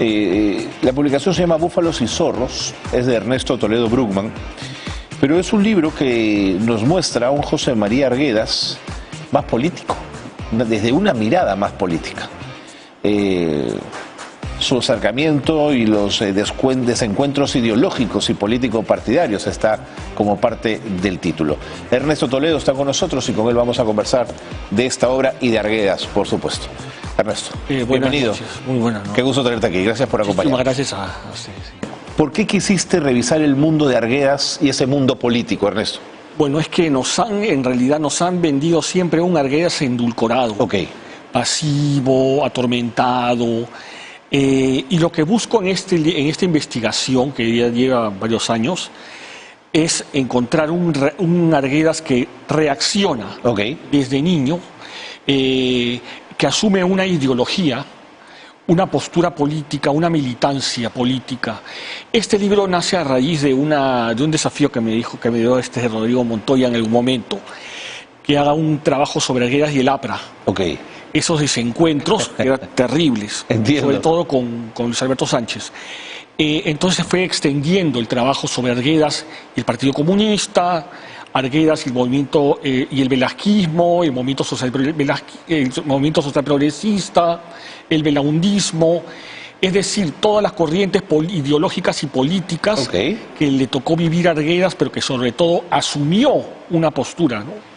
La publicación se llama Búfalos y Zorros, es de Ernesto Toledo Bruckmann, pero es un libro que nos muestra a un José María Arguedas más político, desde una mirada más política. Su acercamiento y los desencuentros ideológicos y político-partidarios está como parte del título. Ernesto Toledo está con nosotros y con él vamos a conversar de esta obra y de Arguedas, por supuesto. Ernesto, bienvenido. Noches. Muy buenas, ¿no? Qué gusto tenerte aquí. Gracias por acompañarnos. Muchísimas gracias a ustedes. Sí. ¿Por qué quisiste revisar el mundo de Arguedas y ese mundo político, Ernesto? Bueno, es que en realidad nos han vendido siempre un Arguedas endulcorado, pasivo, atormentado. Y lo que busco en esta investigación, que ya lleva varios años, es encontrar un Arguedas que reacciona desde niño, que asume una ideología, una postura política, una militancia política. Este libro nace a raíz de un desafío que me dio Rodrigo Montoya en algún momento, que haga un trabajo sobre Arguedas y el APRA. Esos desencuentros eran terribles, sobre todo con Luis Alberto Sánchez. Entonces fue extendiendo el trabajo sobre Arguedas y el Partido Comunista, Arguedas y el movimiento y el velasquismo, el movimiento social progresista, el velaundismo, es decir, todas las corrientes ideológicas y políticas que le tocó vivir a Arguedas, pero que sobre todo asumió una postura, ¿no?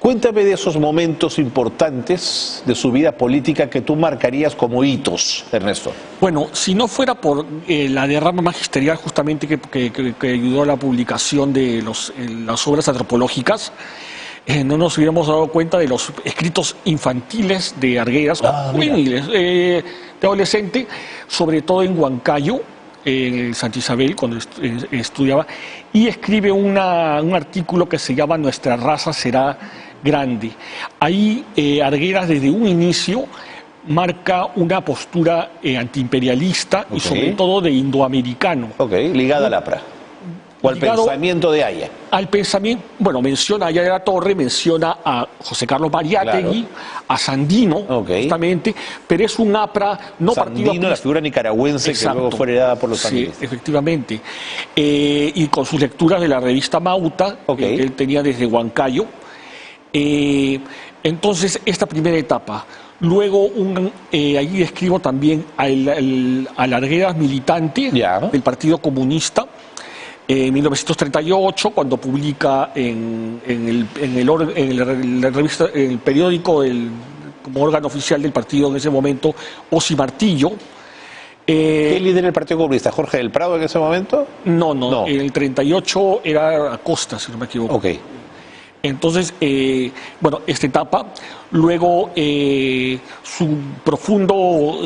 Cuéntame de esos momentos importantes de su vida política que tú marcarías como hitos, Ernesto. Bueno, si no fuera por la derrama magisterial justamente que ayudó a la publicación de las obras antropológicas, no nos hubiéramos dado cuenta de los escritos infantiles de Arguedas, juveniles, de adolescente, sobre todo en Huancayo, en Santa Isabel, cuando estudiaba, y escribe un artículo que se llama Nuestra raza será grande. Ahí Arguedas desde un inicio marca una postura antiimperialista y sobre todo de indoamericano. Ligada al APRA. O al pensamiento de Aya. Al pensamiento, bueno, menciona a Aya de la Torre, menciona a José Carlos Mariátegui, a Sandino, justamente, pero es un APRA no partido. Sandino, la figura nicaragüense que luego fue heredada por los sandinistas. Sí, efectivamente. Y con sus lecturas de la revista Mauta, que él tenía desde Huancayo. Entonces, esta primera etapa. Luego, ahí escribo también al Arguedas militante del Partido Comunista, en 1938, cuando publica en el periódico como órgano oficial del partido en ese momento, Osi Martillo. ¿Qué líder del Partido Comunista? ¿Jorge del Prado en ese momento? No. En el 38 era Acosta, si no me equivoco. Entonces, bueno, esta etapa, luego su profundo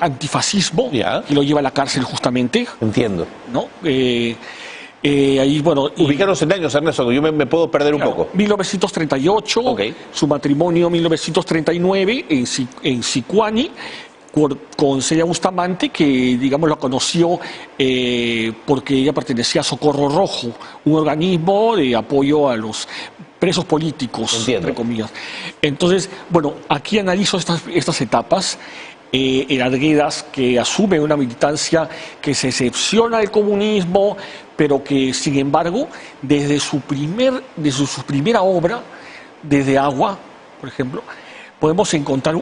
antifascismo, que lo lleva a la cárcel justamente. Entiendo. ¿No? Ahí, bueno... Ubícanos en años, Ernesto, yo me puedo perder un poco. 1938, su matrimonio 1939 en Sicuani, con Celia Bustamante, que digamos la conoció porque ella pertenecía a Socorro Rojo, un organismo de apoyo a los presos políticos, entre comillas. Entonces, bueno, aquí analizo estas etapas. El Arguedas, que asume una militancia que se excepciona del comunismo, pero que sin embargo, desde su primera obra, desde Agua, por ejemplo, podemos encontrar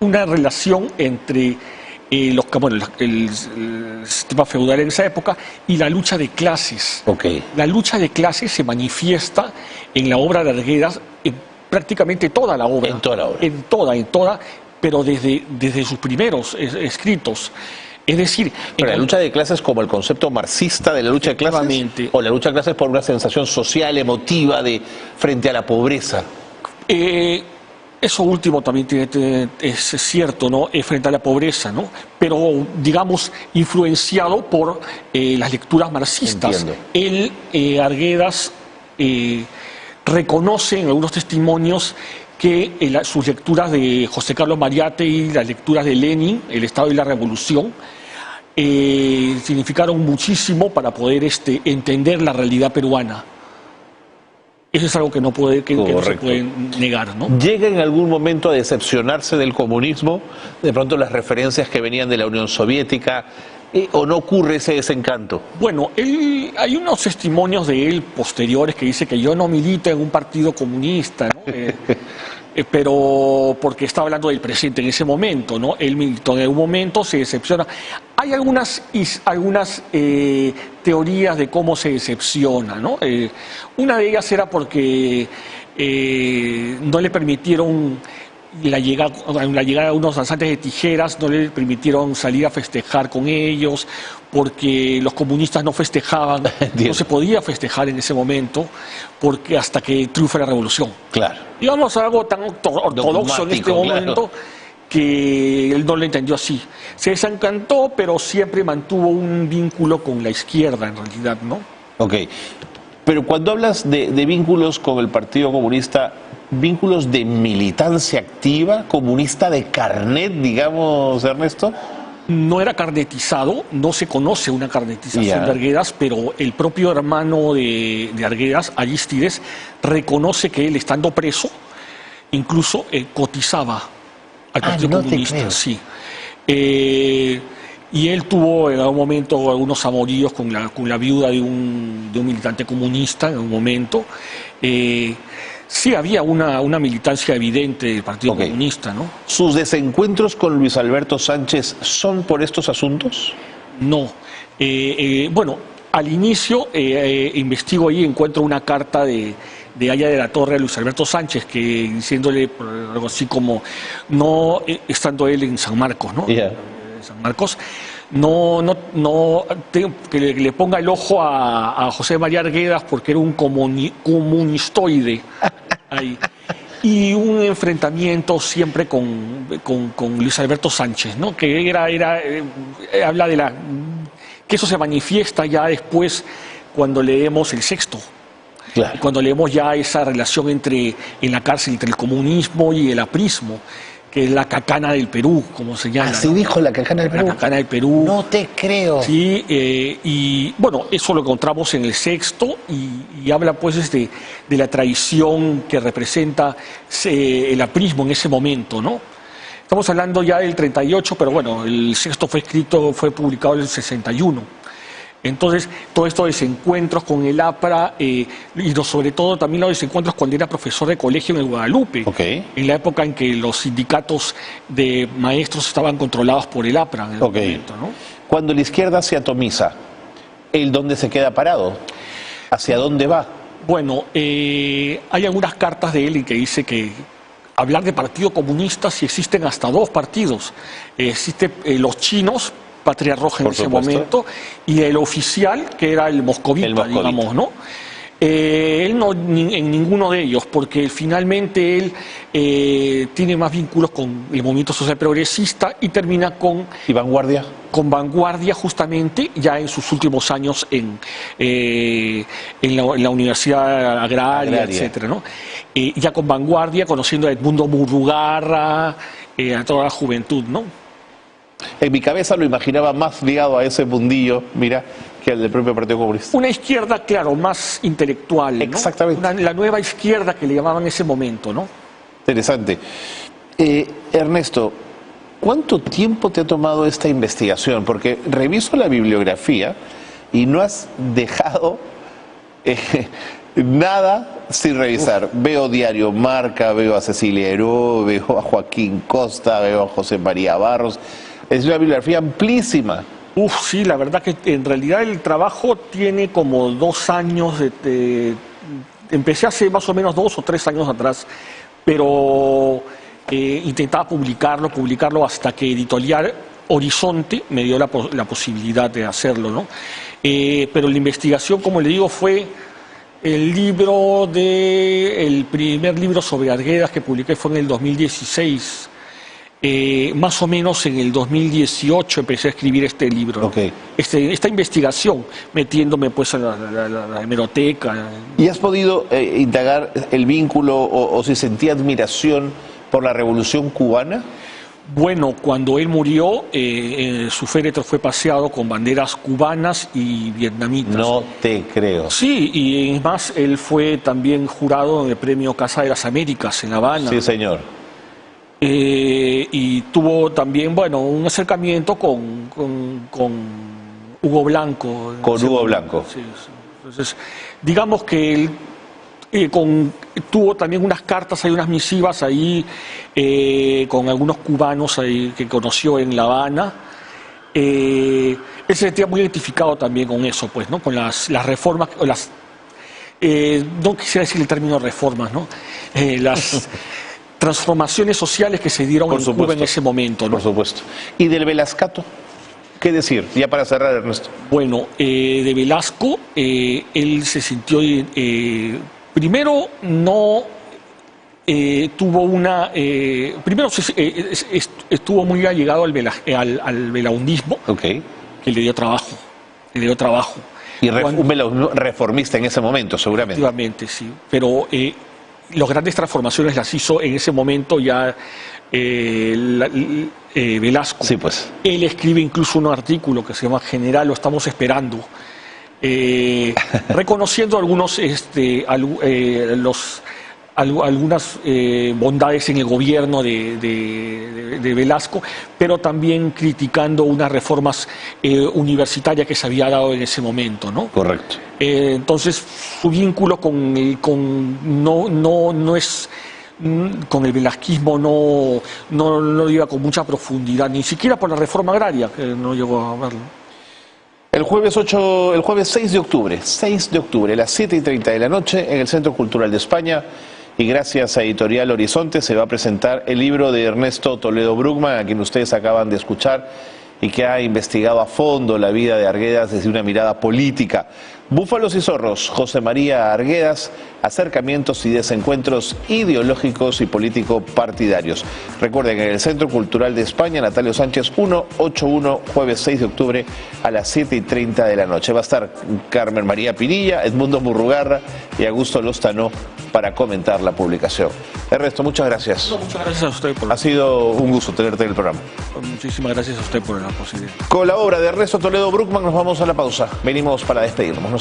una relación entre el sistema feudal en esa época y la lucha de clases. La lucha de clases se manifiesta en la obra de Arguedas, en prácticamente toda la obra. En toda, pero desde sus primeros escritos. Es decir... Pero la lucha de clases como el concepto marxista de la lucha de clases, o la lucha de clases por una sensación social, emotiva, frente a la pobreza. Eso último también es cierto, ¿no? Frente a la pobreza, ¿no? Pero, digamos, influenciado por las lecturas marxistas. Arguedas reconoce en algunos testimonios que sus lecturas de José Carlos Mariátegui, las lecturas de Lenin, El Estado y la Revolución, significaron muchísimo para poder entender la realidad peruana. Eso es algo que no se puede negar, ¿no? ¿Llega en algún momento a decepcionarse del comunismo? De pronto las referencias que venían de la Unión Soviética, ¿o no ocurre ese desencanto? Bueno, hay unos testimonios de él posteriores que dice que yo no milito en un partido comunista, ¿no? Pero porque está hablando del presente en ese momento, ¿no? Él militó en algún momento, se decepciona. Hay algunas teorías de cómo se decepciona, ¿no? Una de ellas era porque no le permitieron la llegada de unos danzantes de tijeras, no le permitieron salir a festejar con ellos, porque los comunistas no festejaban, no se podía festejar en ese momento, porque hasta que triunfe la revolución. Claro. Digamos algo tan ortodoxo en este momento, que él no lo entendió así. Se desencantó, pero siempre mantuvo un vínculo con la izquierda, en realidad, ¿no? Ok. Pero cuando hablas de vínculos con el Partido Comunista, ¿vínculos de militancia activa, comunista de carnet, digamos, Ernesto? No era carnetizado, no se conoce una carnetización de Arguedas, pero el propio hermano de Arguedas, Arístides, reconoce que él, estando preso, incluso cotizaba al Partido Comunista. Sí. Y él tuvo en algún momento algunos amoríos con la viuda de un militante comunista en un momento. Sí había una militancia evidente del Partido Comunista, ¿no? ¿Sus desencuentros con Luis Alberto Sánchez son por estos asuntos? No. Bueno, al inicio investigo ahí, encuentro una carta de Aya de la Torre a Luis Alberto Sánchez, que diciéndole algo así como, no estando él en San Marcos, ¿no? San Marcos, que le ponga el ojo a José María Arguedas porque era un comunistoide ahí. Y un enfrentamiento siempre con Luis Alberto Sánchez, ¿no? Que habla de que eso se manifiesta ya después cuando leemos el Sexto. Claro. Cuando leemos ya esa relación en la cárcel entre el comunismo y el aprismo, que es la cacana del Perú, como se llama. Así dijo, la cacana del Perú. La cacana del Perú. No te creo. Sí, y bueno, eso lo encontramos en el Sexto y habla pues de la traición que representa el aprismo en ese momento, ¿no? Estamos hablando ya del 38, pero bueno, el Sexto fue publicado en el 61. Entonces, todos estos desencuentros con el APRA y sobre todo también los desencuentros cuando era profesor de colegio en el Guadalupe, en la época en que los sindicatos de maestros estaban controlados por el APRA. En el momento, ¿no? Cuando la izquierda se atomiza, ¿el dónde se queda parado? ¿Hacia dónde va? Bueno, hay algunas cartas de él en que dice que hablar de partido comunista si existen hasta dos partidos. Existen los chinos, Patria Roja en ese momento, y el oficial, que era el moscovita, digamos, ¿no? Él no en ninguno de ellos, porque finalmente él tiene más vínculos con el movimiento social progresista y termina con... ¿Y Vanguardia? Con Vanguardia, justamente, ya en sus últimos años en la Universidad Agraria, etcétera, ¿no? Ya con Vanguardia, conociendo a Edmundo Murugarra, a toda la juventud, ¿no? En mi cabeza lo imaginaba más ligado a ese mundillo, mira, que al del propio Partido Comunista. Una izquierda, claro, más intelectual, ¿no? Exactamente. La nueva izquierda que le llamaban en ese momento, ¿no? Interesante. Ernesto, ¿cuánto tiempo te ha tomado esta investigación? Porque reviso la bibliografía y no has dejado nada sin revisar. Veo Diario Marca, veo a Cecilia Heró, veo a Joaquín Costa, veo a José María Barros. Es una bibliografía amplísima. Sí, la verdad que en realidad el trabajo tiene como 2 años. Empecé hace más o menos 2 o 3 años atrás, pero intentaba publicarlo hasta que Editorial Horizonte me dio la posibilidad de hacerlo, ¿no? Pero la investigación, como le digo, fue el primer libro sobre Arguedas que publiqué fue en el 2016. Más o menos en el 2018 empecé a escribir este libro, esta investigación, metiéndome pues en la hemeroteca. ¿Y has podido indagar el vínculo o si sentía admiración por la Revolución Cubana? Bueno, cuando él murió, su féretro fue paseado con banderas cubanas y vietnamitas. No te creo. Sí, y es más, él fue también jurado en el premio Casa de las Américas en La Habana. Sí, señor. Y tuvo también, bueno, un acercamiento con Hugo Blanco. Con Hugo Blanco. Sí, sí. Entonces, digamos que él tuvo también unas cartas, hay unas misivas ahí con algunos cubanos ahí que conoció en La Habana. Él se sentía muy identificado también con eso, pues, ¿no? Con las reformas, no quisiera decir el término reformas, ¿no? Las transformaciones sociales que se dieron en Cuba en ese momento, ¿no? Por supuesto. ¿Y del Velascato? ¿Qué decir? Ya para cerrar, Ernesto. Bueno, de Velasco, él se sintió... primero, no tuvo una... primero, estuvo muy allegado al velaundismo, Okay. Que le dio trabajo. Le dio trabajo. Y un velaundismo reformista en ese momento, seguramente. Efectivamente, sí. Pero las grandes transformaciones las hizo en ese momento ya Velasco. Sí, pues. Él escribe incluso un artículo que se llama General, lo estamos esperando, reconociendo algunas bondades en el gobierno de Velasco, pero también criticando unas reformas universitarias que se había dado en ese momento, ¿no? Correcto. Entonces, su vínculo con el velasquismo no iba con mucha profundidad, ni siquiera por la reforma agraria, que no llegó a verlo. El jueves 6 de octubre, a las 7:30 de la noche, en el Centro Cultural de España, y gracias a Editorial Horizonte, se va a presentar el libro de Ernesto Toledo Bruckmann, a quien ustedes acaban de escuchar, y que ha investigado a fondo la vida de Arguedas desde una mirada política. Búfalos y zorros, José María Arguedas, acercamientos y desencuentros ideológicos y político-partidarios. Recuerden, en el Centro Cultural de España, Natalio Sánchez 181, jueves 6 de octubre a las 7:30 de la noche. Va a estar Carmen María Pinilla, Edmundo Murrugarra y Augusto Lozano para comentar la publicación. Ernesto, muchas gracias. No, muchas gracias a usted Ha sido un gusto tenerte en el programa. Muchísimas gracias a usted por la posibilidad. Con la obra de Ernesto Toledo Bruckmann nos vamos a la pausa. Venimos para despedirnos.